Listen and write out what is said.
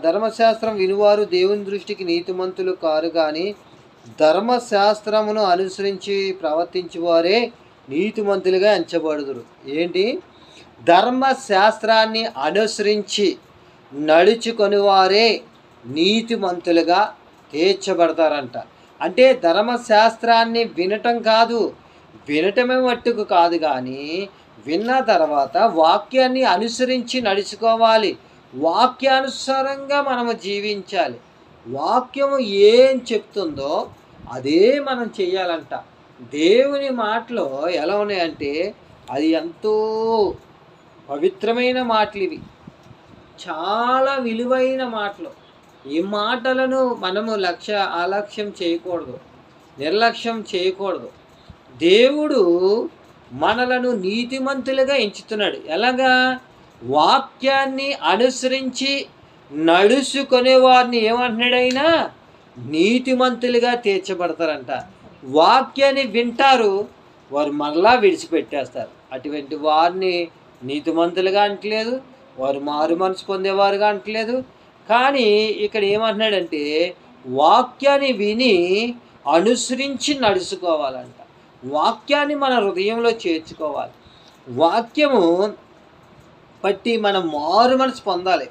ధర్మశాస్త్రం వినువారు దేవుని దృష్టికి నీతిమంతులు కారు కానీ ధర్మశాస్త్రమును అనుసరించి ప్రవర్తించువారే నీతిమంతులుగా ఎంచబడుదురు. ఏంటి? ధర్మశాస్త్రాన్ని అనుసరించి నడుచుకొని వారే నీతిమంతులుగా తీర్చబడతారంట. అంటే ధర్మశాస్త్రాన్ని వినటం కాదు, వినటమే మట్టుకు కాదు, కానీ విన్న తర్వాత వాక్యాన్ని అనుసరించి నడుచుకోవాలి. వాక్యానుసారంగా మనము జీవించాలి. వాక్యము ఏం చెప్తుందో అదే మనం చెయ్యాలంట. దేవుని మాటలు ఎలా ఉన్నాయంటే అది ఎంతో పవిత్రమైన మాటలు ఇవి. చాలా విలువైన మాటలు. ఈ మాటలను మనము అలక్ష్యం చేయకూడదు, నిర్లక్ష్యం చేయకూడదు. దేవుడు మనలను నీతిమంతులుగా ఎంచుతున్నాడు. ఎలాగా? వాక్యాన్ని అనుసరించి నడుచుకునే వారిని ఏమంటున్నాడైనా నీతిమంతులుగా తీర్చబడతారంట. వాక్యాన్ని వింటారు, వారు మరలా విడిచిపెట్టేస్తారు. అటువంటి వారిని నీతిమంతులుగా అంటలేదు, వారు మారు మనసు పొందేవారుగా అంటలేదు. కానీ ఇక్కడ ఏమంటున్నాడంటే వాక్యాన్ని విని అనుసరించి నడుచుకోవాలంట. వాక్యాన్ని మన హృదయంలో చేర్చుకోవాలి. వాక్యము బట్టి మనం మారు మనసు పొందాలి.